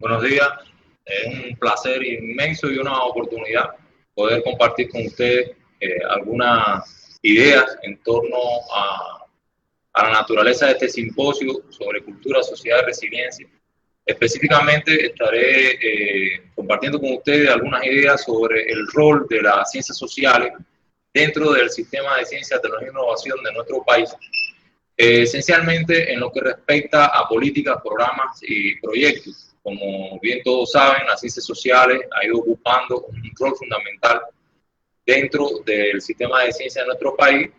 Buenos días, es un placer inmenso y una oportunidad poder compartir con ustedes algunas ideas en torno a la naturaleza de este simposio sobre cultura, sociedad y resiliencia. Específicamente estaré compartiendo con ustedes algunas ideas sobre el rol de las ciencias sociales dentro del sistema de ciencia, tecnología e innovación de nuestro país, esencialmente en lo que respecta a políticas, programas y proyectos. Como bien todos saben, las ciencias sociales ha ido ocupando un rol fundamental dentro del sistema de ciencia de nuestro país,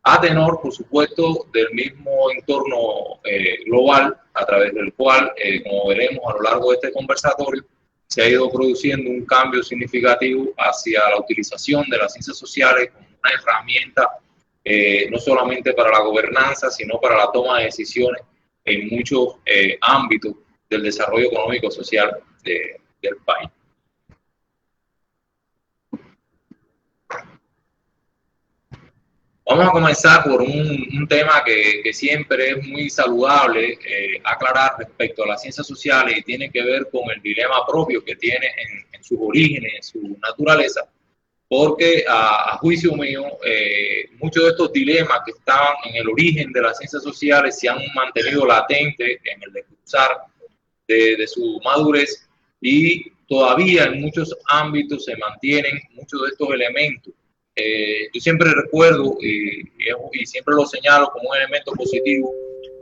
a tenor, por supuesto, del mismo entorno global, a través del cual, como veremos a lo largo de este conversatorio, se ha ido produciendo un cambio significativo hacia la utilización de las ciencias sociales como una herramienta no solamente para la gobernanza, sino para la toma de decisiones en muchos ámbitos del desarrollo económico y social del país. Vamos a comenzar por un tema que siempre es muy saludable aclarar respecto a las ciencias sociales y tiene que ver con el dilema propio que tiene en sus orígenes, en su naturaleza, porque a juicio mío, muchos de estos dilemas que estaban en el origen de las ciencias sociales se han mantenido latentes en el desglosar de su madurez y todavía en muchos ámbitos se mantienen muchos de estos elementos. Yo siempre recuerdo y siempre lo señalo como un elemento positivo,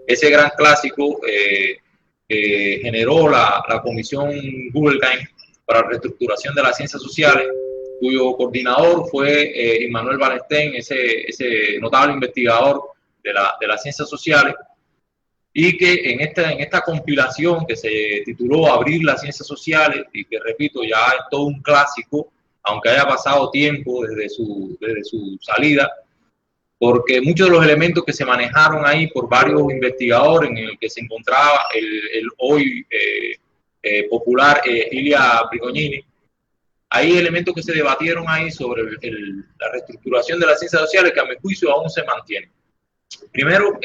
ese gran clásico que generó la Comisión Guggenheim para la reestructuración de las ciencias sociales, cuyo coordinador fue Immanuel Wallerstein, ese notable investigador de las ciencias sociales, y que en esta compilación que se tituló Abrir las ciencias sociales, y que repito, ya es todo un clásico, aunque haya pasado tiempo desde su salida, porque muchos de los elementos que se manejaron ahí por varios investigadores, en el que se encontraba el hoy popular Ilia Brigognini, hay elementos que se debatieron ahí sobre la reestructuración de las ciencias sociales que a mi juicio aún se mantienen. Primero,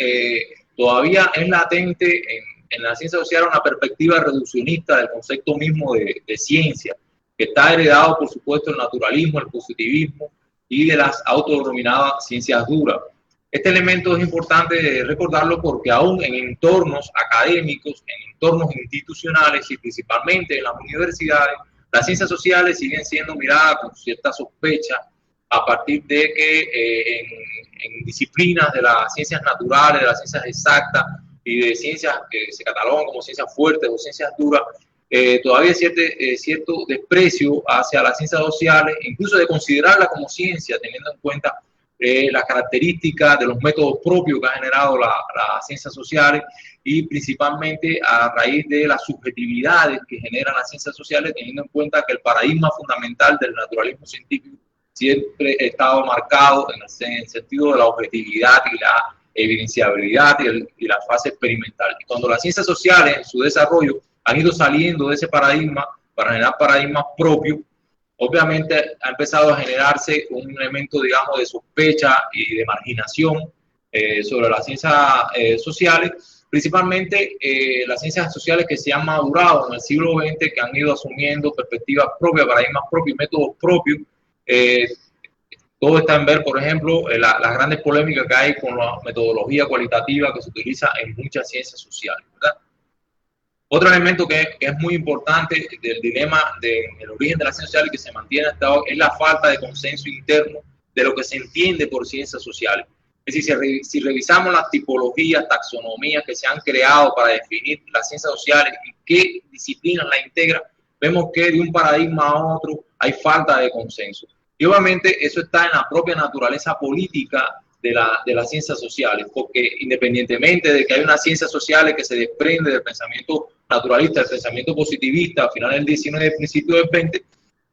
todavía es latente en la ciencia social una perspectiva reduccionista del concepto mismo de ciencia, que está heredado, por supuesto, el naturalismo, el positivismo y de las autodenominadas ciencias duras. Este elemento es importante recordarlo porque aún en entornos académicos, en entornos institucionales y principalmente en las universidades, las ciencias sociales siguen siendo miradas con cierta sospecha a partir de que en disciplinas de las ciencias naturales, de las ciencias exactas y de ciencias que se catalogan como ciencias fuertes o ciencias duras, todavía hay cierto desprecio hacia las ciencias sociales, incluso de considerarla como ciencia, teniendo en cuenta las características de los métodos propios que ha generado las ciencias sociales y principalmente a raíz de las subjetividades que generan las ciencias sociales, teniendo en cuenta que el paradigma fundamental del naturalismo científico siempre ha estado marcado en el sentido de la objetividad y la evidenciabilidad y la fase experimental. Y cuando las ciencias sociales en su desarrollo han ido saliendo de ese paradigma para generar paradigmas propios, obviamente ha empezado a generarse un elemento, digamos, de sospecha y de marginación sobre las ciencias sociales, principalmente las ciencias sociales que se han madurado en el siglo XX, que han ido asumiendo perspectivas propias, paradigmas propios, métodos propios. Todo está en ver, por ejemplo, las grandes polémicas que hay con la metodología cualitativa que se utiliza en muchas ciencias sociales, ¿verdad? Otro elemento que es muy importante del dilema del origen de las ciencias sociales que se mantiene hasta hoy es la falta de consenso interno de lo que se entiende por ciencias sociales. Es decir, si revisamos las tipologías, taxonomías que se han creado para definir las ciencias sociales y qué disciplinas la integran, vemos que de un paradigma a otro hay falta de consenso. Y obviamente eso está en la propia naturaleza política de las ciencias sociales, porque independientemente de que hay unas ciencias sociales que se desprende del pensamiento naturalista, del pensamiento positivista a finales del 19 y principio del 20,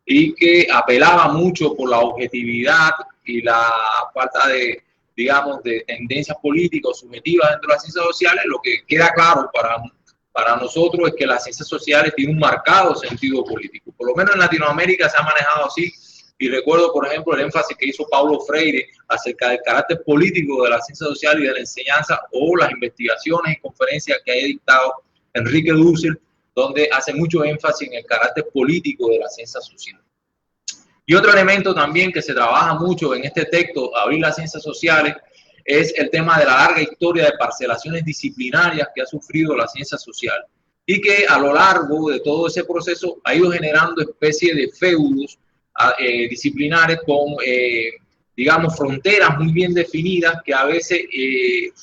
y que apelaba mucho por la objetividad y la falta de, digamos, de tendencias políticas o subjetivas dentro de las ciencias sociales, lo que queda claro para nosotros es que las ciencias sociales tienen un marcado sentido político. Por lo menos en Latinoamérica se ha manejado así. Y recuerdo, por ejemplo, el énfasis que hizo Paulo Freire acerca del carácter político de la ciencia social y de la enseñanza, o las investigaciones y conferencias que ha dictado Enrique Dussel donde hace mucho énfasis en el carácter político de la ciencia social. Y otro elemento también que se trabaja mucho en este texto, Abrir las Ciencias Sociales, es el tema de la larga historia de parcelaciones disciplinarias que ha sufrido la ciencia social y que a lo largo de todo ese proceso ha ido generando especie de feudos disciplinares con, digamos, fronteras muy bien definidas que a veces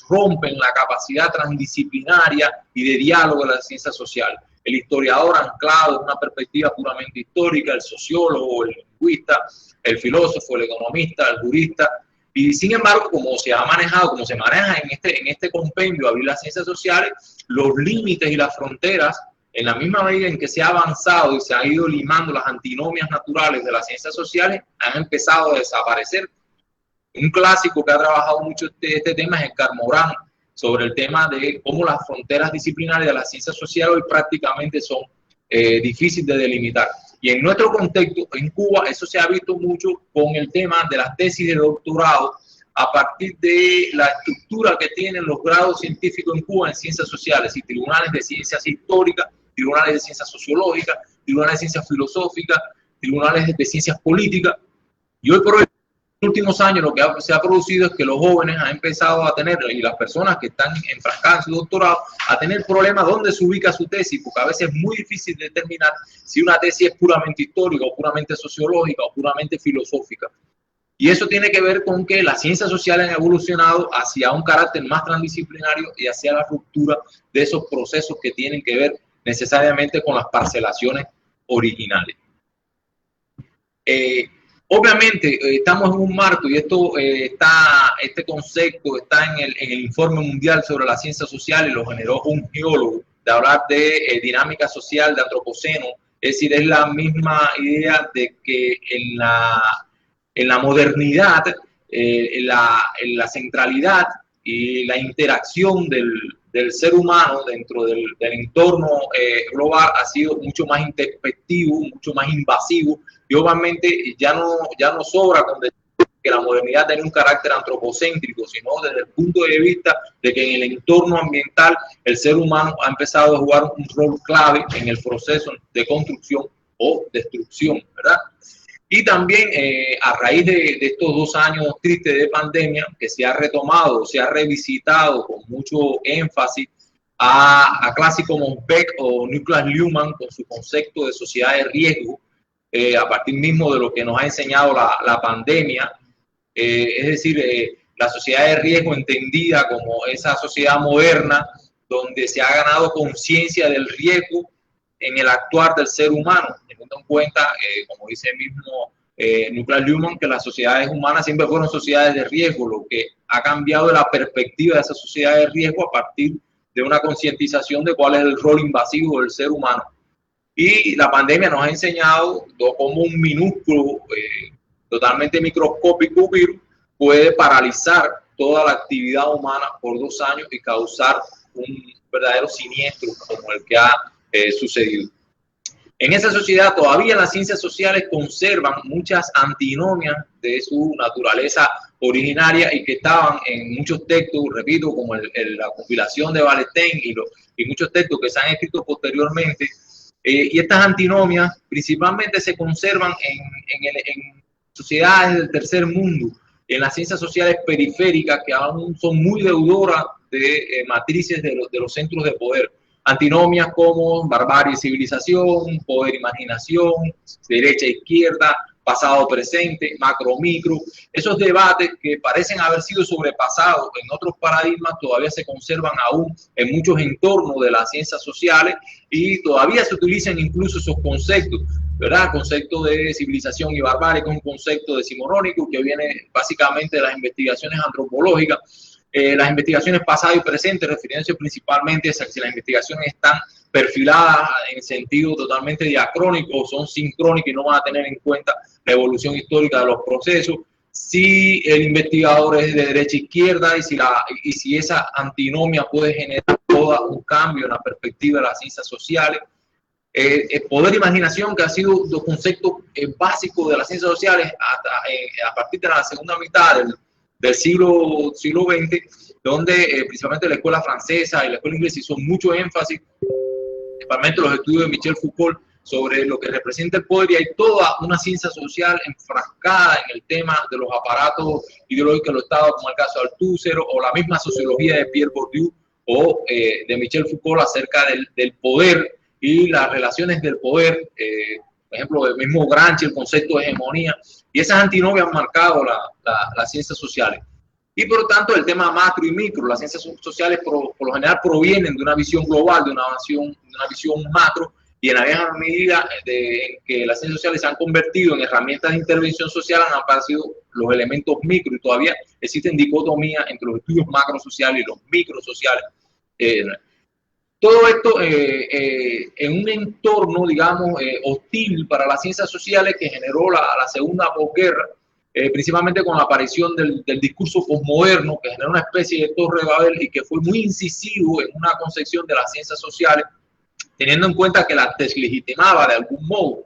rompen la capacidad transdisciplinaria y de diálogo de la ciencia social. El historiador anclado en una perspectiva puramente histórica, el sociólogo, el lingüista, el filósofo, el economista, el jurista. Y sin embargo, como se ha manejado, como se maneja en este compendio Abrir las Ciencias Sociales, los límites y las fronteras, en la misma medida en que se ha avanzado y se han ido limando las antinomias naturales de las ciencias sociales, han empezado a desaparecer. Un clásico que ha trabajado mucho este tema es Edgar Morin, sobre el tema de cómo las fronteras disciplinarias de las ciencias sociales hoy prácticamente son difíciles de delimitar. Y en nuestro contexto, en Cuba, eso se ha visto mucho con el tema de las tesis de doctorado a partir de la estructura que tienen los grados científicos en Cuba en ciencias sociales y tribunales de ciencias históricas, tribunales de ciencias sociológicas, tribunales de ciencias filosóficas, tribunales de ciencias políticas. Y hoy por hoy, en los últimos años, lo que se ha producido es que los jóvenes han empezado a tener, y las personas que están enfrascadas en su doctorado, a tener problemas dónde se ubica su tesis, porque a veces es muy difícil determinar si una tesis es puramente histórica o puramente sociológica o puramente filosófica. Y eso tiene que ver con que las ciencias sociales han evolucionado hacia un carácter más transdisciplinario y hacia la ruptura de esos procesos que tienen que ver necesariamente con las parcelaciones originales. Obviamente estamos en un marco y este concepto está en el informe mundial sobre la ciencia social y lo generó un geólogo, de hablar de dinámica social de antropoceno. Es decir, es la misma idea de que en la modernidad, en la centralidad y la interacción del ser humano dentro del entorno global ha sido mucho más introspectivo, mucho más invasivo, y obviamente ya no sobra con decir que la modernidad tiene un carácter antropocéntrico, sino desde el punto de vista de que en el entorno ambiental el ser humano ha empezado a jugar un rol clave en el proceso de construcción o destrucción, ¿verdad? Y también a raíz de estos 2 años tristes de pandemia, que se ha retomado, se ha revisitado con mucho énfasis a clásicos como Beck o Niklas Luhmann con su concepto de sociedad de riesgo, a partir mismo de lo que nos ha enseñado la pandemia, es decir, la sociedad de riesgo entendida como esa sociedad moderna donde se ha ganado conciencia del riesgo en el actuar del ser humano, teniendo en cuenta, como dice el mismo Niklas Luhmann, que las sociedades humanas siempre fueron sociedades de riesgo, lo que ha cambiado la perspectiva de esa sociedad de riesgo a partir de una concientización de cuál es el rol invasivo del ser humano. Y la pandemia nos ha enseñado cómo un minúsculo, totalmente microscópico virus puede paralizar toda la actividad humana por 2 años y causar un verdadero siniestro como el que ha sucedido. En esa sociedad todavía las ciencias sociales conservan muchas antinomias de su naturaleza originaria y que estaban en muchos textos, repito, como la compilación de Wallerstein y muchos textos que se han escrito posteriormente. Y estas antinomias principalmente se conservan en sociedades del tercer mundo, en las ciencias sociales periféricas que aún son muy deudoras de matrices de los centros de poder. Antinomias como barbarie y civilización, poder, imaginación, derecha, izquierda, pasado, presente, macro, micro. Esos debates que parecen haber sido sobrepasados en otros paradigmas todavía se conservan aún en muchos entornos de las ciencias sociales y todavía se utilizan incluso esos conceptos, ¿verdad? El concepto de civilización y barbarie, que es un concepto decimonónico que viene básicamente de las investigaciones antropológicas. Las investigaciones pasadas y presentes, refiriéndose principalmente a si las investigaciones están perfiladas en sentido totalmente diacrónico o son sincrónicas y no van a tener en cuenta la evolución histórica de los procesos, si el investigador es de derecha a izquierda y si esa antinomia puede generar todo un cambio en la perspectiva de las ciencias sociales. El poder e imaginación, que ha sido un concepto básico de las ciencias sociales a partir de la segunda mitad del siglo XX, donde principalmente la escuela francesa y la escuela inglesa hizo mucho énfasis principalmente los estudios de Michel Foucault, sobre lo que representa el poder, y hay toda una ciencia social enfrascada en el tema de los aparatos ideológicos del Estado, como el caso de Althusser, o la misma sociología de Pierre Bourdieu o de Michel Foucault acerca del poder y las relaciones del poder, por ejemplo, el mismo Gramsci, el concepto de hegemonía, y esas antinomias han marcado las ciencias sociales. Y por lo tanto, el tema macro y micro, las ciencias sociales por lo general provienen de una visión global, de una visión macro, y en la misma medida en que las ciencias sociales se han convertido en herramientas de intervención social, han aparecido los elementos micro, y todavía existen dicotomías entre los estudios macrosociales y los microsociales. Todo esto en un entorno, digamos, hostil para las ciencias sociales que generó la segunda posguerra, principalmente con la aparición del discurso posmoderno, que generó una especie de Torre de Babel y que fue muy incisivo en una concepción de las ciencias sociales, teniendo en cuenta que las deslegitimaba de algún modo.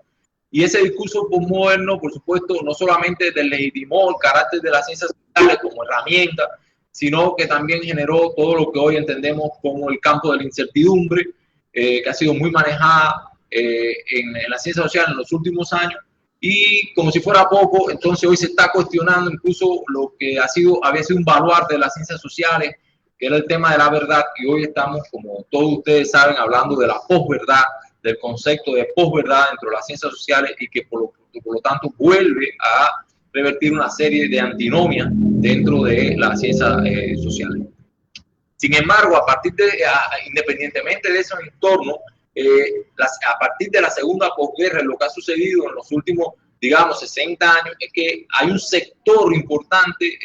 Y ese discurso posmoderno, por supuesto, no solamente deslegitimó el carácter de las ciencias sociales como herramienta, sino que también generó todo lo que hoy entendemos como el campo de la incertidumbre, que ha sido muy manejada en la ciencia social en los últimos años. Y como si fuera poco, entonces hoy se está cuestionando incluso lo que había sido un baluarte de las ciencias sociales, que era el tema de la verdad, y hoy estamos, como todos ustedes saben, hablando de la posverdad, del concepto de posverdad dentro de las ciencias sociales, y que por lo tanto vuelve a revertir una serie de antinomias dentro de las ciencias sociales. Sin embargo, independientemente de esos entornos, a partir de la segunda posguerra, lo que ha sucedido en los últimos, digamos, 60 años, es que hay un sector importante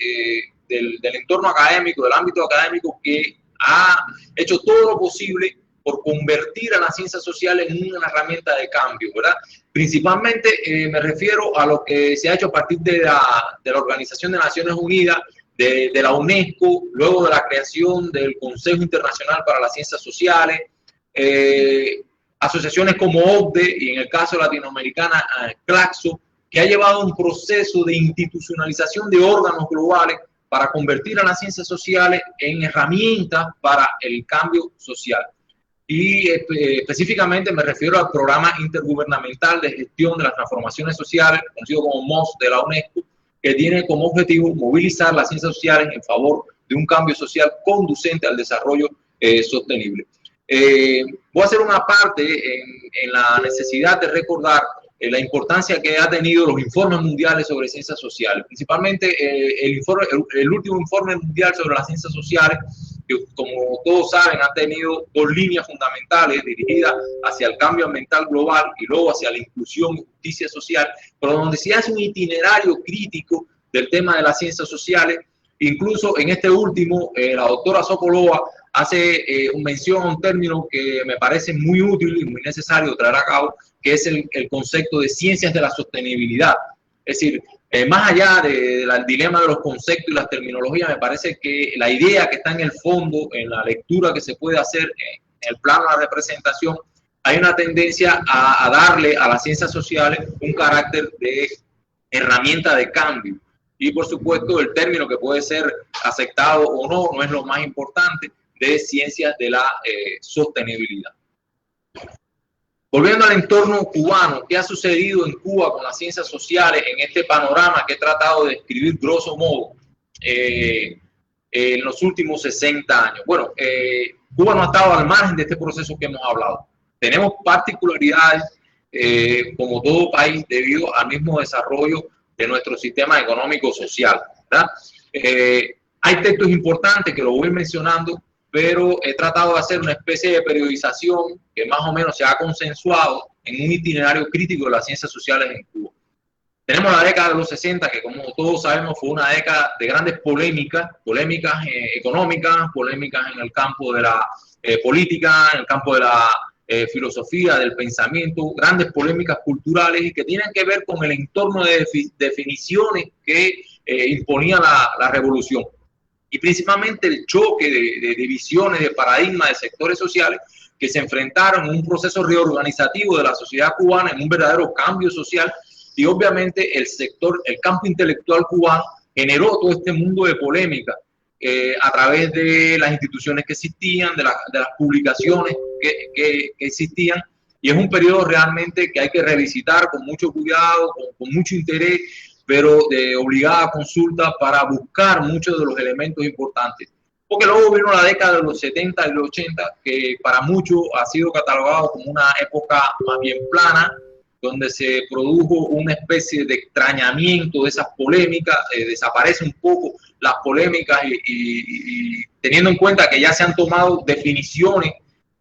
del entorno académico, del ámbito académico, que ha hecho todo lo posible por convertir a las ciencias sociales en una herramienta de cambio, ¿verdad? Principalmente me refiero a lo que se ha hecho a partir de la Organización de Naciones Unidas, de la UNESCO, luego de la creación del Consejo Internacional para las Ciencias Sociales, asociaciones como OCDE y en el caso latinoamericana CLACSO, que ha llevado un proceso de institucionalización de órganos globales para convertir a las ciencias sociales en herramientas para el cambio social. Y específicamente me refiero al Programa Intergubernamental de Gestión de las Transformaciones Sociales, conocido como MOS de la UNESCO, que tiene como objetivo movilizar las ciencias sociales en favor de un cambio social conducente al desarrollo sostenible. Voy a hacer una parte en la necesidad de recordar la importancia que ha tenido los informes mundiales sobre ciencias sociales, principalmente el último informe mundial sobre las ciencias sociales, que como todos saben ha tenido dos líneas fundamentales dirigidas hacia el cambio ambiental global y luego hacia la inclusión y justicia social, pero donde se hace un itinerario crítico del tema de las ciencias sociales. Incluso en este último, la doctora Sokolova hace mención a un término que me parece muy útil y muy necesario traer a cabo, que es el concepto de ciencias de la sostenibilidad. Es decir, más allá del dilema de los conceptos y las terminologías, me parece que la idea que está en el fondo, en la lectura que se puede hacer en el plano de la representación, hay una tendencia a darle a las ciencias sociales un carácter de herramienta de cambio. Y por supuesto, el término que puede ser aceptado o no, no es lo más importante, de ciencias de la sostenibilidad. Volviendo al entorno cubano, ¿qué ha sucedido en Cuba con las ciencias sociales en este panorama que he tratado de describir grosso modo en los últimos 60 años? Bueno, Cuba no ha estado al margen de este proceso que hemos hablado. Tenemos particularidades como todo país debido al mismo desarrollo de nuestro sistema económico-social, ¿verdad? Hay textos importantes que lo voy mencionando, pero he tratado de hacer una especie de periodización que más o menos se ha consensuado en un itinerario crítico de las ciencias sociales en Cuba. Tenemos la década de los 60, que como todos sabemos fue una década de grandes polémicas económicas, polémicas en el campo de la política, en el campo de la filosofía, del pensamiento, grandes polémicas culturales y que tienen que ver con el entorno de definiciones que imponía la revolución. Y principalmente el choque de divisiones, de paradigmas, de sectores sociales que se enfrentaron en un proceso reorganizativo de la sociedad cubana, en un verdadero cambio social, y obviamente el campo intelectual cubano generó todo este mundo de polémica a través de las instituciones que existían, de las publicaciones que existían, y es un periodo realmente que hay que revisitar con mucho cuidado, con mucho interés, pero de obligada consulta para buscar muchos de los elementos importantes. Porque luego vino la década de los 70 y los 80, que para muchos ha sido catalogado como una época más bien plana, donde se produjo una especie de extrañamiento de esas polémicas, desaparece un poco las polémicas y teniendo en cuenta que ya se han tomado definiciones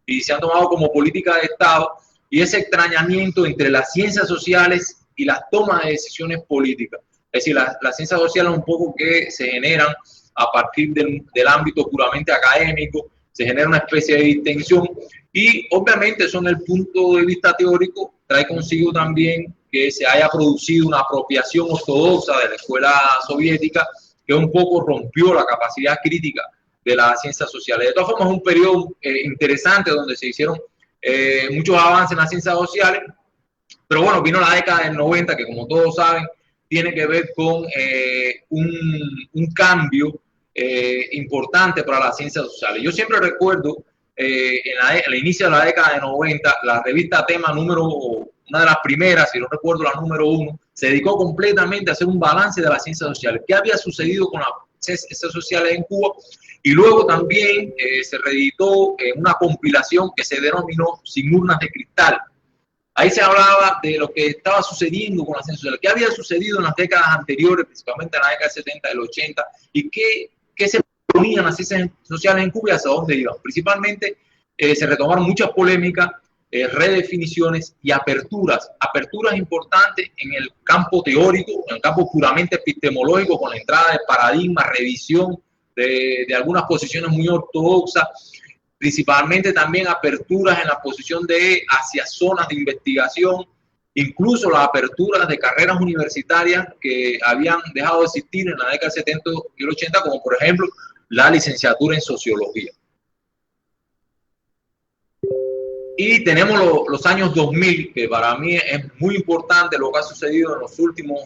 y se han tomado como política de Estado, y ese extrañamiento entre las ciencias sociales y las tomas de decisiones políticas. Es decir, las ciencias sociales un poco que se generan a partir del ámbito puramente académico, se genera una especie de distinción y obviamente eso en el punto de vista teórico trae consigo también que se haya producido una apropiación ortodoxa de la escuela soviética que un poco rompió la capacidad crítica de las ciencias sociales. De todas formas, es un periodo interesante donde se hicieron muchos avances en las ciencias sociales, pero bueno, vino la década del 90 que como todos saben tiene que ver con un cambio importante para las ciencias sociales. Yo siempre recuerdo al inicio de la década de 90, la revista Tema una de las primeras, si no recuerdo la número 1, se dedicó completamente a hacer un balance de las ciencias sociales. ¿Qué había sucedido con las ciencias sociales en Cuba? Y luego también se reeditó una compilación que se denominó Sin urnas de cristal. Ahí se hablaba de lo que estaba sucediendo con las ciencias sociales, qué había sucedido en las décadas anteriores, principalmente en la década del 70 y del 80, y qué se ponían las ciencias sociales en Cuba y hacia dónde iban. Principalmente se retomaron muchas polémicas, redefiniciones y aperturas importantes en el campo teórico, en el campo puramente epistemológico, con la entrada de paradigmas, revisión de algunas posiciones muy ortodoxas, principalmente también aperturas en la posición hacia zonas de investigación, incluso las aperturas de carreras universitarias que habían dejado de existir en la década del 70 y el 80, como por ejemplo la licenciatura en sociología. Y tenemos los años 2000, que para mí es muy importante lo que ha sucedido en los últimos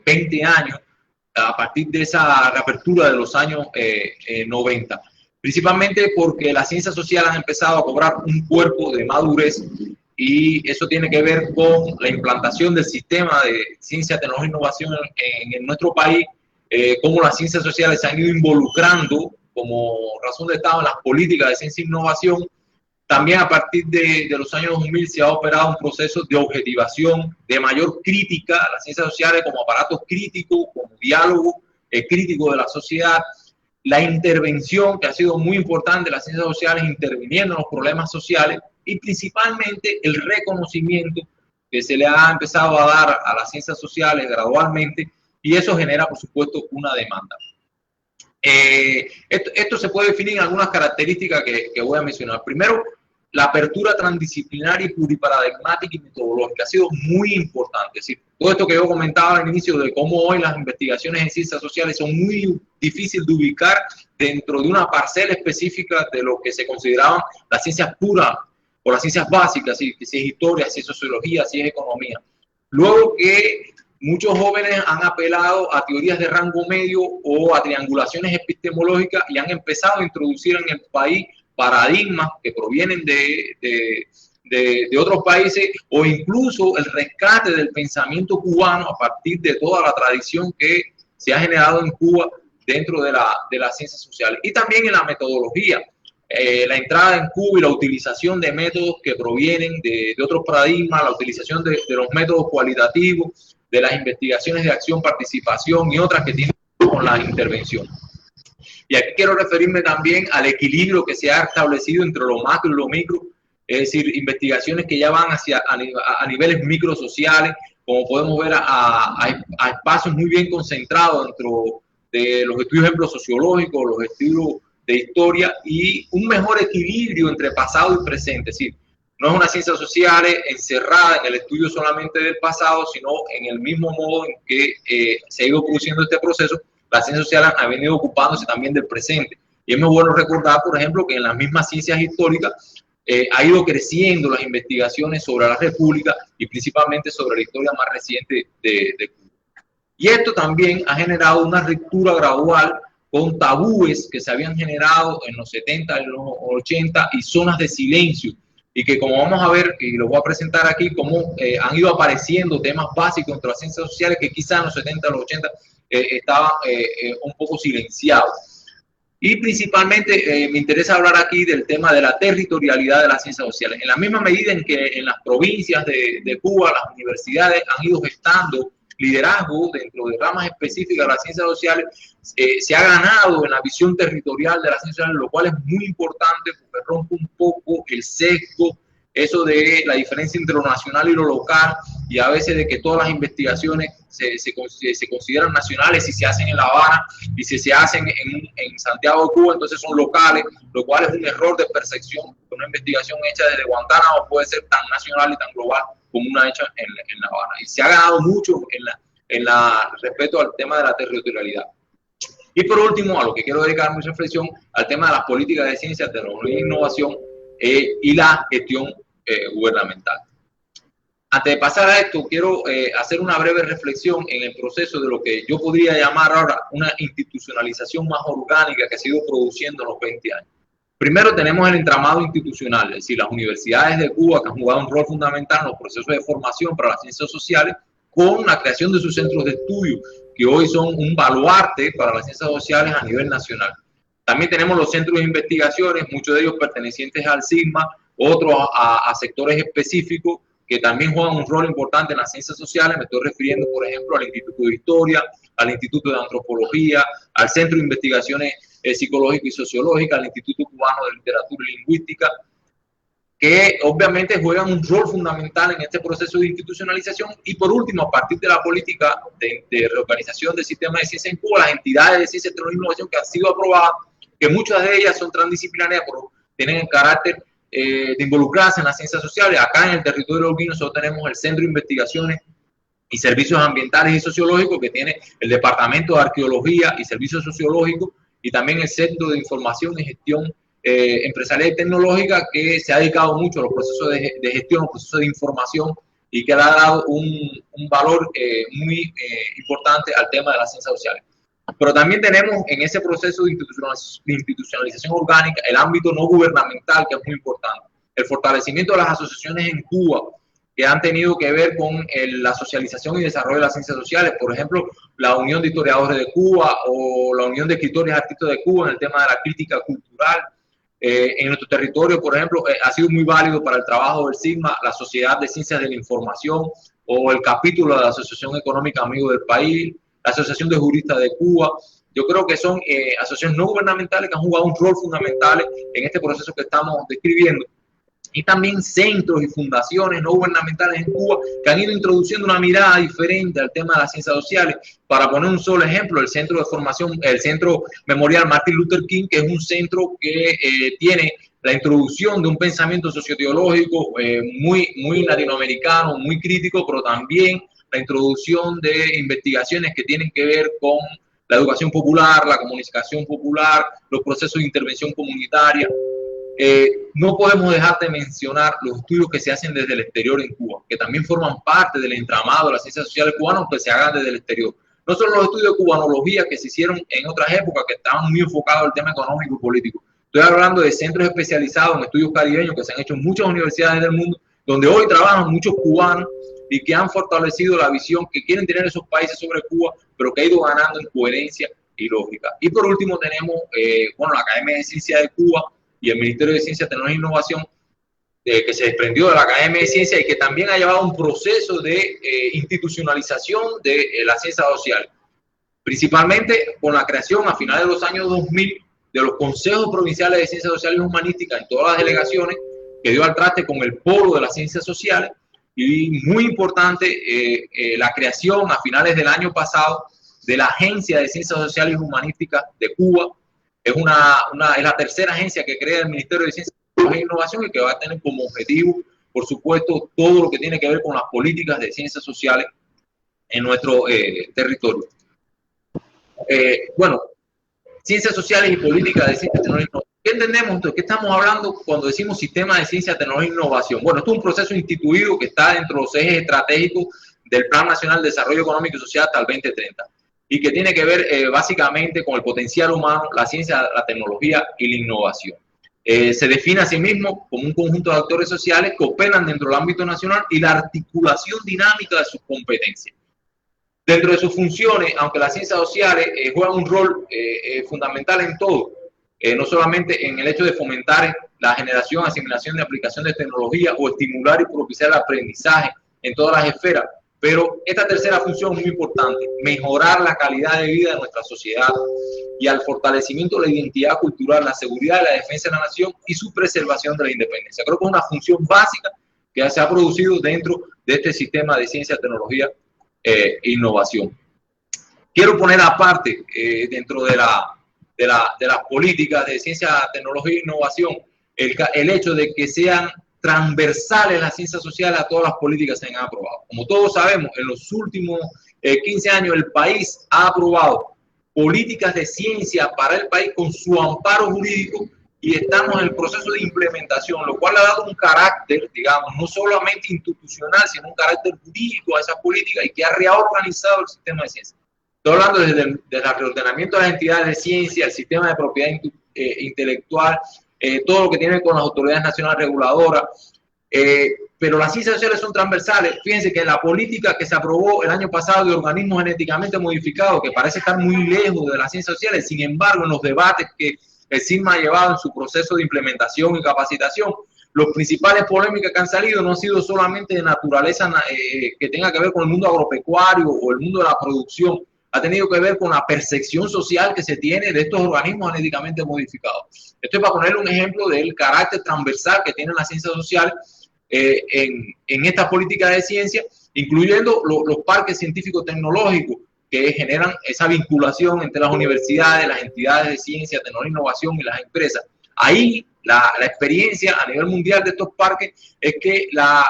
20 años, a partir de esa reapertura de los años 90. Principalmente porque las ciencias sociales han empezado a cobrar un cuerpo de madurez y eso tiene que ver con la implantación del sistema de ciencia, tecnología e innovación en nuestro país, cómo las ciencias sociales se han ido involucrando como razón de Estado en las políticas de ciencia e innovación. También a partir de los años 2000 se ha operado un proceso de objetivación, de mayor crítica a las ciencias sociales como aparatos críticos, como diálogo crítico de la sociedad. La intervención, que ha sido muy importante, las ciencias sociales interviniendo en los problemas sociales y principalmente el reconocimiento que se le ha empezado a dar a las ciencias sociales gradualmente y eso genera, por supuesto, una demanda. Esto se puede definir en algunas características que voy a mencionar. Primero, la apertura transdisciplinaria y pluriparadigmática y metodológica ha sido muy importante. Es decir, todo esto que yo comentaba al inicio de cómo hoy las investigaciones en ciencias sociales son muy difíciles de ubicar dentro de una parcela específica de lo que se consideraban las ciencias puras o las ciencias básicas, si es historia, si es sociología, si es economía. Luego que muchos jóvenes han apelado a teorías de rango medio o a triangulaciones epistemológicas y han empezado a introducir en el país paradigmas que provienen de otros países o incluso el rescate del pensamiento cubano a partir de toda la tradición que se ha generado en Cuba dentro de las ciencias sociales. Y también en la metodología, la entrada en Cuba y la utilización de métodos que provienen de otros paradigmas, la utilización de los métodos cualitativos, de las investigaciones de acción, participación y otras que tienen que ver con la intervención. Y aquí quiero referirme también al equilibrio que se ha establecido entre lo macro y lo micro, es decir, investigaciones que ya van a niveles microsociales, como podemos ver a espacios muy bien concentrados dentro de los estudios, ejemplos sociológicos, los estudios de historia y un mejor equilibrio entre pasado y presente. Es decir, no es una ciencia social encerrada en el estudio solamente del pasado, sino en el mismo modo en que se ha ido produciendo este proceso. Las ciencias sociales han venido ocupándose también del presente. Y es muy bueno recordar, por ejemplo, que en las mismas ciencias históricas ha ido creciendo las investigaciones sobre la República y principalmente sobre la historia más reciente de Cuba. Y esto también ha generado una ruptura gradual con tabúes que se habían generado en los 70 y los 80 y zonas de silencio y que, como vamos a ver, y lo voy a presentar aquí, cómo han ido apareciendo temas básicos entre las ciencias sociales que quizás en los 70, los 80 estaban un poco silenciados. Y principalmente me interesa hablar aquí del tema de la territorialidad de las ciencias sociales. En la misma medida en que en las provincias de Cuba las universidades han ido gestando liderazgo dentro de ramas específicas de las ciencias sociales, se ha ganado en la visión territorial de las ciencias sociales, lo cual es muy importante porque rompe un poco el sesgo, eso de la diferencia entre lo nacional y lo local, y a veces de que todas las investigaciones se consideran nacionales si se hacen en La Habana, y si se hacen en Santiago de Cuba, entonces son locales, lo cual es un error de percepción. Una investigación hecha desde Guantánamo puede ser tan nacional y tan global como una hecha en La Habana. Y se ha ganado mucho respecto al tema de la territorialidad. Y por último, a lo que quiero dedicar mi reflexión, al tema de las políticas de ciencia, tecnología e innovación y la gestión gubernamental. Antes de pasar a esto, quiero hacer una breve reflexión en el proceso de lo que yo podría llamar ahora una institucionalización más orgánica que se ha ido produciendo en los 20 años. Primero tenemos el entramado institucional, es decir, las universidades de Cuba que han jugado un rol fundamental en los procesos de formación para las ciencias sociales, con la creación de sus centros de estudio, que hoy son un baluarte para las ciencias sociales a nivel nacional. También tenemos los centros de investigaciones, muchos de ellos pertenecientes al SIGMA, otros a sectores específicos que también juegan un rol importante en las ciencias sociales. Me estoy refiriendo, por ejemplo, al Instituto de Historia, al Instituto de Antropología, al Centro de Investigaciones Psicológicas y Sociológicas, al Instituto Cubano de Literatura y Lingüística, que obviamente juegan un rol fundamental en este proceso de institucionalización. Y por último, a partir de la política de reorganización del sistema de ciencia en Cuba, las entidades de ciencia, tecnología e innovación que han sido aprobadas, que muchas de ellas son transdisciplinarias, pero tienen el carácter de involucrarse en las ciencias sociales. Acá en el territorio holguino nosotros tenemos el Centro de Investigaciones y Servicios Ambientales y Sociológicos, que tiene el Departamento de Arqueología y Servicios Sociológicos, y también el Centro de Información y Gestión Empresarial y Tecnológica, que se ha dedicado mucho a los procesos de gestión, los procesos de información, y que le ha dado un valor muy importante al tema de las ciencias sociales. Pero también tenemos en ese proceso de institucionalización orgánica el ámbito no gubernamental, que es muy importante. El fortalecimiento de las asociaciones en Cuba, que han tenido que ver con la socialización y desarrollo de las ciencias sociales. Por ejemplo, la Unión de Historiadores de Cuba o la Unión de Escritores y Artistas de Cuba en el tema de la crítica cultural. En nuestro territorio, por ejemplo, ha sido muy válido para el trabajo del SIGMA, la Sociedad de Ciencias de la Información, o el capítulo de la Asociación Económica Amigos del País, la Asociación de Juristas de Cuba. Yo creo que son asociaciones no gubernamentales que han jugado un rol fundamental en este proceso que estamos describiendo. Y también centros y fundaciones no gubernamentales en Cuba que han ido introduciendo una mirada diferente al tema de las ciencias sociales. Para poner un solo ejemplo, el Centro de Formación, el Centro Memorial Martin Luther King, que es un centro que tiene la introducción de un pensamiento socioteológico muy latinoamericano, muy crítico, pero también la introducción de investigaciones que tienen que ver con la educación popular, la comunicación popular, los procesos de intervención comunitaria. No podemos dejar de mencionar los estudios que se hacen desde el exterior en Cuba, que también forman parte del entramado de las ciencias sociales cubanas, aunque se hagan desde el exterior. No solo los estudios de cubanología que se hicieron en otras épocas, que estaban muy enfocados al tema económico y político. Estoy hablando de centros especializados en estudios caribeños que se han hecho en muchas universidades del mundo, donde hoy trabajan muchos cubanos y que han fortalecido la visión que quieren tener esos países sobre Cuba, pero que ha ido ganando en coherencia y lógica. Y por último tenemos la Academia de Ciencias de Cuba y el Ministerio de Ciencia, Tecnología e Innovación, que se desprendió de la Academia de Ciencias y que también ha llevado un proceso de institucionalización de la ciencia social, principalmente con la creación a finales de los años 2000 de los consejos provinciales de ciencias sociales y humanísticas en todas las delegaciones, que dio al traste con el polo de las ciencias sociales. Y muy importante, la creación a finales del año pasado de la Agencia de Ciencias Sociales y Humanísticas de Cuba. Es la tercera agencia que crea el Ministerio de Ciencia, Tecnología e Innovación, y que va a tener como objetivo, por supuesto, todo lo que tiene que ver con las políticas de ciencias sociales en nuestro territorio. Ciencias sociales y políticas de ciencia, tecnología e innovación. ¿Qué entendemos entonces? ¿Qué estamos hablando cuando decimos sistema de ciencia, tecnología e innovación? Bueno, esto es un proceso instituido que está dentro de los ejes estratégicos del Plan Nacional de Desarrollo Económico y Social hasta el 2030 y que tiene que ver básicamente con el potencial humano, la ciencia, la tecnología y la innovación. se define a sí mismo como un conjunto de actores sociales que operan dentro del ámbito nacional y la articulación dinámica de sus competencias. Dentro de sus funciones, aunque las ciencias sociales juegan un rol fundamental en todo, no solamente en el hecho de fomentar la generación, asimilación de aplicación de tecnología o estimular y propiciar el aprendizaje en todas las esferas, pero esta tercera función es muy importante, mejorar la calidad de vida de nuestra sociedad y al fortalecimiento de la identidad cultural, la seguridad y la defensa de la nación y su preservación de la independencia. Creo que es una función básica que se ha producido dentro de este sistema de ciencia, tecnología e innovación. Quiero poner aparte, dentro de las políticas de ciencia, tecnología e innovación, el hecho de que sean transversales las ciencias sociales a todas las políticas que se han aprobado. Como todos sabemos, en los últimos 15 años el país ha aprobado políticas de ciencia para el país con su amparo jurídico y estamos en el proceso de implementación, lo cual ha dado un carácter, digamos, no solamente institucional, sino un carácter jurídico a esa política y que ha reorganizado el sistema de ciencia. Estoy hablando desde el reordenamiento de las entidades de ciencia, el sistema de propiedad intelectual, todo lo que tiene con las autoridades nacionales reguladoras, pero las ciencias sociales son transversales. Fíjense que la política que se aprobó el año pasado de organismos genéticamente modificados, que parece estar muy lejos de las ciencias sociales, sin embargo, en los debates que el CISMA ha llevado en su proceso de implementación y capacitación, las principales polémicas que han salido no han sido solamente de naturaleza que tenga que ver con el mundo agropecuario o el mundo de la producción, ha tenido que ver con la percepción social que se tiene de estos organismos genéticamente modificados. Esto es para ponerle un ejemplo del carácter transversal que tienen las ciencias sociales en esta política de ciencia, incluyendo los parques científicos tecnológicos que generan esa vinculación entre las universidades, las entidades de ciencia, tecnología, innovación y las empresas. Ahí la experiencia a nivel mundial de estos parques es que la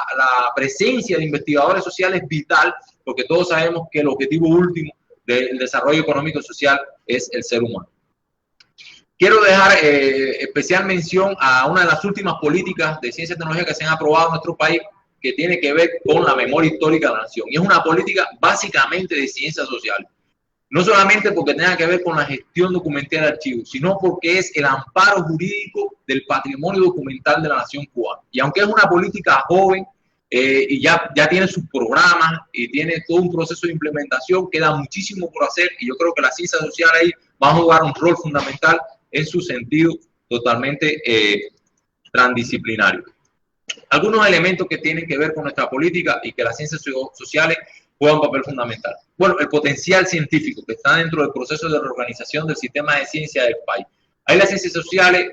presencia de investigadores sociales es vital, porque todos sabemos que el objetivo último del desarrollo económico y social es el ser humano. Quiero dejar especial mención a una de las últimas políticas de ciencia y tecnología que se han aprobado en nuestro país, que tiene que ver con la memoria histórica de la nación. Y es una política básicamente de ciencias sociales. No solamente porque tenga que ver con la gestión documental de archivos, sino porque es el amparo jurídico del patrimonio documental de la nación cubana. Y aunque es una política joven y ya tiene sus programas y tiene todo un proceso de implementación, queda muchísimo por hacer y yo creo que la ciencia social ahí va a jugar un rol fundamental en su sentido totalmente transdisciplinario. Algunos elementos que tienen que ver con nuestra política y que las ciencias sociales juegan un papel fundamental. Bueno, el potencial científico que está dentro del proceso de reorganización del sistema de ciencia del país. Ahí las ciencias sociales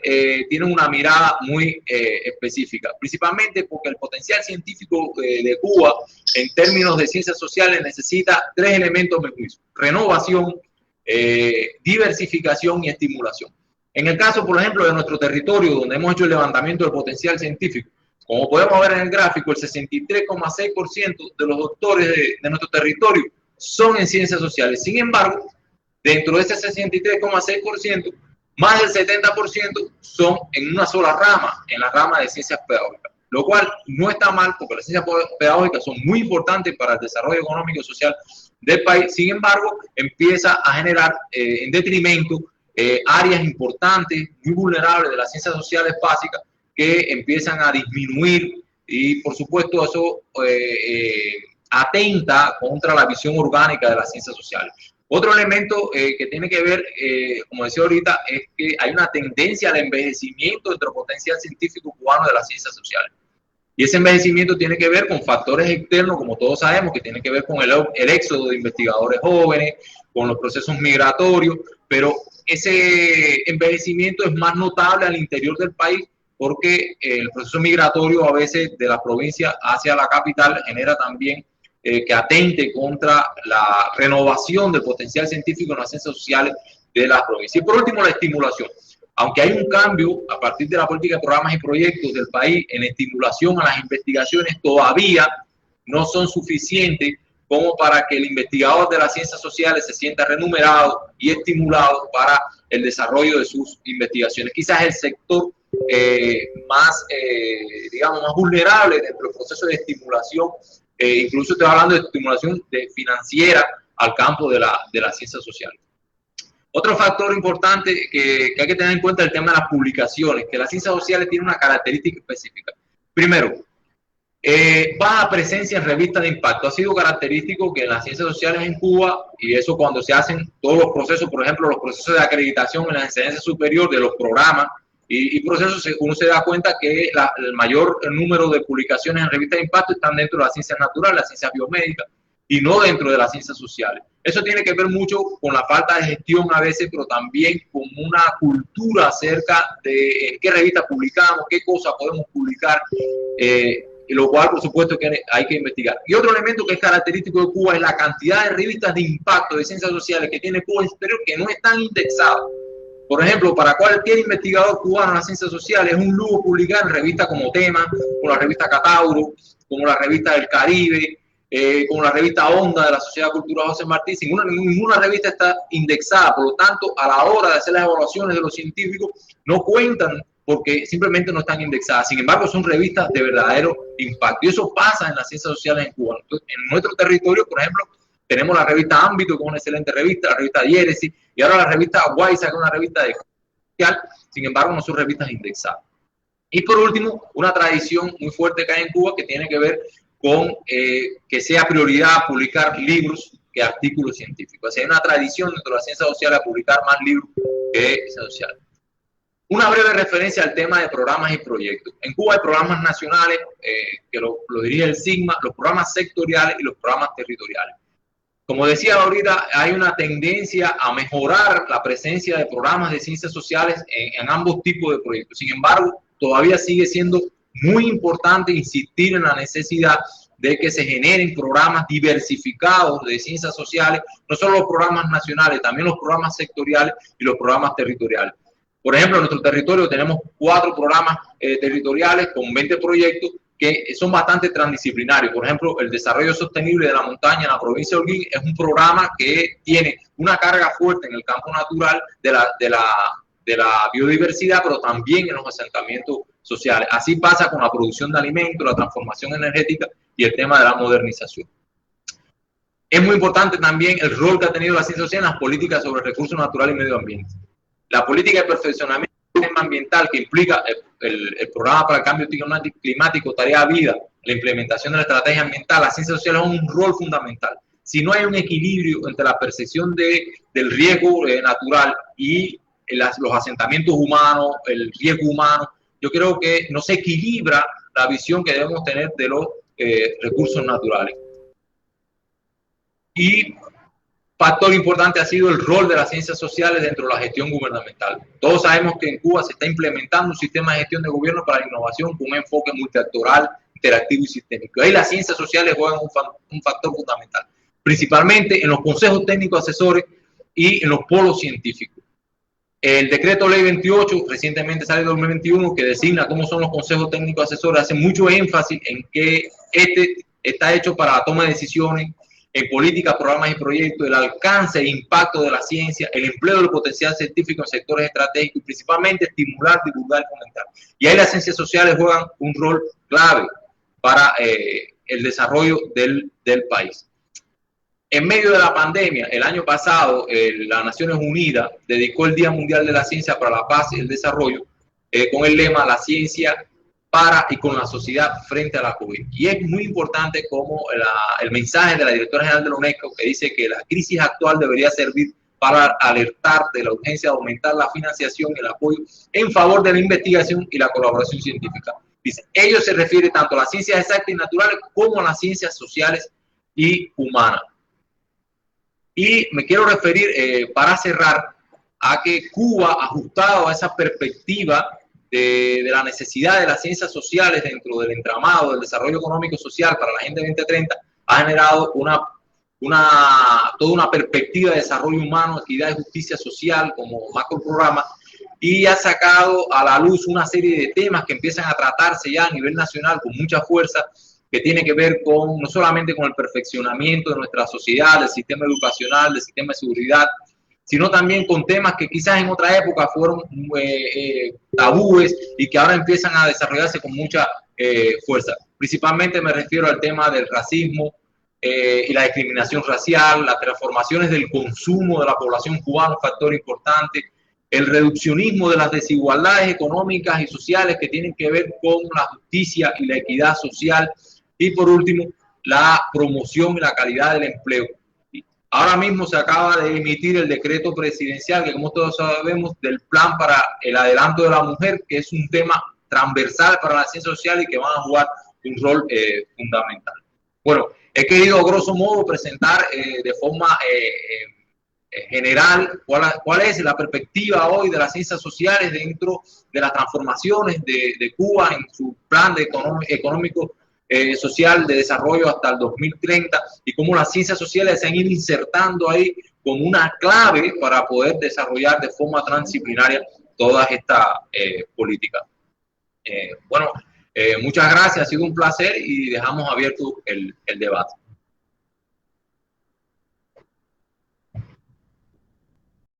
tienen una mirada muy específica, principalmente porque el potencial científico de Cuba en términos de ciencias sociales necesita tres elementos, me juicio: renovación, diversificación y estimulación. En el caso, por ejemplo, de nuestro territorio, donde hemos hecho el levantamiento del potencial científico, como podemos ver en el gráfico, el 63,6% de los doctores de nuestro territorio son en ciencias sociales. Sin embargo, dentro de ese 63,6%, más del 70% son en una sola rama, en la rama de ciencias pedagógicas, lo cual no está mal porque las ciencias pedagógicas son muy importantes para el desarrollo económico y social del país. Sin embargo, empieza a generar en detrimento áreas importantes, muy vulnerables de las ciencias sociales básicas, que empiezan a disminuir y por supuesto eso atenta contra la visión orgánica de las ciencias sociales. Otro elemento que tiene que ver, como decía ahorita, es que hay una tendencia al envejecimiento dentro del potencial científico cubano de las ciencias sociales. Y ese envejecimiento tiene que ver con factores externos, como todos sabemos, que tiene que ver con el éxodo de investigadores jóvenes, con los procesos migratorios, pero ese envejecimiento es más notable al interior del país porque el proceso migratorio a veces de la provincia hacia la capital genera también que atente contra la renovación del potencial científico en las ciencias sociales de la provincia. Y por último, la estimulación. Aunque hay un cambio a partir de la política de programas y proyectos del país en estimulación a las investigaciones, todavía no son suficientes como para que el investigador de las ciencias sociales se sienta remunerado y estimulado para el desarrollo de sus investigaciones. Quizás el sector más, digamos, más vulnerable dentro del proceso de estimulación, incluso estoy hablando de estimulación financiera al campo de las ciencias sociales. Otro factor importante que hay que tener en cuenta es el tema de las publicaciones, que las ciencias sociales tienen una característica específica. Primero, baja presencia en revistas de impacto. Ha sido característico que en las ciencias sociales en Cuba, y eso cuando se hacen todos los procesos, por ejemplo, los procesos de acreditación en la enseñanza superior de los programas y procesos, uno se da cuenta que el mayor número de publicaciones en revistas de impacto están dentro de las ciencias naturales, las ciencias biomédicas, y no dentro de las ciencias sociales. Eso tiene que ver mucho con la falta de gestión a veces, pero también con una cultura acerca de en qué revistas publicamos, qué cosas podemos publicar, y lo cual, por supuesto, que hay que investigar. Y otro elemento que es característico de Cuba es la cantidad de revistas de impacto de ciencias sociales que tiene Cuba Exterior que no están indexadas. Por ejemplo, para cualquier investigador cubano en las ciencias sociales es un lujo publicar en revistas como Tema, como la revista Catauro, como la revista del Caribe, como la revista Onda de la Sociedad Cultural José Martí. Ninguna revista está indexada, por lo tanto, a la hora de hacer las evaluaciones de los científicos, no cuentan porque simplemente no están indexadas. Sin embargo, son revistas de verdadero impacto. Y eso pasa en las ciencias sociales en Cuba. Entonces, en nuestro territorio, por ejemplo, tenemos la revista Ámbito, que es una excelente revista, la revista Diéresis, y ahora la revista Guaysa, que es una revista de social. Sin embargo, no son revistas indexadas. Y por último, una tradición muy fuerte que hay en Cuba que tiene que ver con que sea prioridad publicar libros que artículos científicos. O sea, hay una tradición dentro de las ciencias sociales a publicar más libros que ciencias sociales. Una breve referencia al tema de programas y proyectos. En Cuba hay programas nacionales, que lo dirige el SIGMA, los programas sectoriales y los programas territoriales. Como decía ahorita, hay una tendencia a mejorar la presencia de programas de ciencias sociales en ambos tipos de proyectos. Sin embargo, todavía sigue siendo muy importante insistir en la necesidad de que se generen programas diversificados de ciencias sociales, no solo los programas nacionales, también los programas sectoriales y los programas territoriales. Por ejemplo, en nuestro territorio tenemos 4 programas territoriales con 20 proyectos que son bastante transdisciplinarios. Por ejemplo, el desarrollo sostenible de la montaña en la provincia de Holguín es un programa que tiene una carga fuerte en el campo natural de la biodiversidad, pero también en los asentamientos sociales. Así pasa con la producción de alimentos, la transformación energética y el tema de la modernización. Es muy importante también el rol que ha tenido la ciencia social en las políticas sobre recursos naturales y medio ambiente. La política de perfeccionamiento del sistema ambiental que implica el programa para el cambio climático, Tarea Vida, la implementación de la estrategia ambiental, la ciencia social es un rol fundamental. Si no hay un equilibrio entre la percepción del riesgo natural y los asentamientos humanos, el riesgo humano, yo creo que no se equilibra la visión que debemos tener de los recursos naturales. Y factor importante ha sido el rol de las ciencias sociales dentro de la gestión gubernamental. Todos sabemos que en Cuba se está implementando un sistema de gestión de gobierno para la innovación con un enfoque multiactoral, interactivo y sistémico. Ahí las ciencias sociales juegan un factor fundamental, principalmente en los consejos técnicos asesores y en los polos científicos. El decreto ley 28, recientemente sale en 2021, que designa cómo son los consejos técnicos asesores, hace mucho énfasis en que está hecho para la toma de decisiones en políticas, programas y proyectos, el alcance e impacto de la ciencia, el empleo del potencial científico en sectores estratégicos y principalmente estimular, divulgar y fomentar. Y ahí las ciencias sociales juegan un rol clave para el desarrollo del país. En medio de la pandemia, el año pasado, las Naciones Unidas dedicó el Día Mundial de la Ciencia para la Paz y el Desarrollo con el lema La ciencia para y con la sociedad frente a la COVID. Y es muy importante como el mensaje de la directora general de la UNESCO que dice que la crisis actual debería servir para alertar de la urgencia de aumentar la financiación y el apoyo en favor de la investigación y la colaboración científica. Dice, ello se refiere tanto a las ciencias exactas y naturales como a las ciencias sociales y humanas. Y me quiero referir, para cerrar, a que Cuba, ajustado a esa perspectiva de la necesidad de las ciencias sociales dentro del entramado del desarrollo económico y social para la Agenda 2030, ha generado toda una perspectiva de desarrollo humano, equidad y justicia social como macro programa, y ha sacado a la luz una serie de temas que empiezan a tratarse ya a nivel nacional con mucha fuerza, que tiene que ver no solamente con el perfeccionamiento de nuestra sociedad, del sistema educacional, del sistema de seguridad, sino también con temas que quizás en otra época fueron tabúes y que ahora empiezan a desarrollarse con mucha fuerza. Principalmente me refiero al tema del racismo, y la discriminación racial, las transformaciones del consumo de la población cubana, un factor importante, el reduccionismo de las desigualdades económicas y sociales que tienen que ver con la justicia y la equidad social, y por último, la promoción y la calidad del empleo. Ahora mismo se acaba de emitir el decreto presidencial, que como todos sabemos, del plan para el adelanto de la mujer, que es un tema transversal para la ciencia social y que van a jugar un rol fundamental. Bueno, he querido, grosso modo, presentar de forma general cuál es la perspectiva hoy de las ciencias sociales dentro de las transformaciones de Cuba en su plan de económico social de desarrollo hasta el 2030 y cómo las ciencias sociales se han ido insertando ahí como una clave para poder desarrollar de forma transdisciplinaria todas estas políticas. Bueno, muchas gracias, ha sido un placer y dejamos abierto el debate.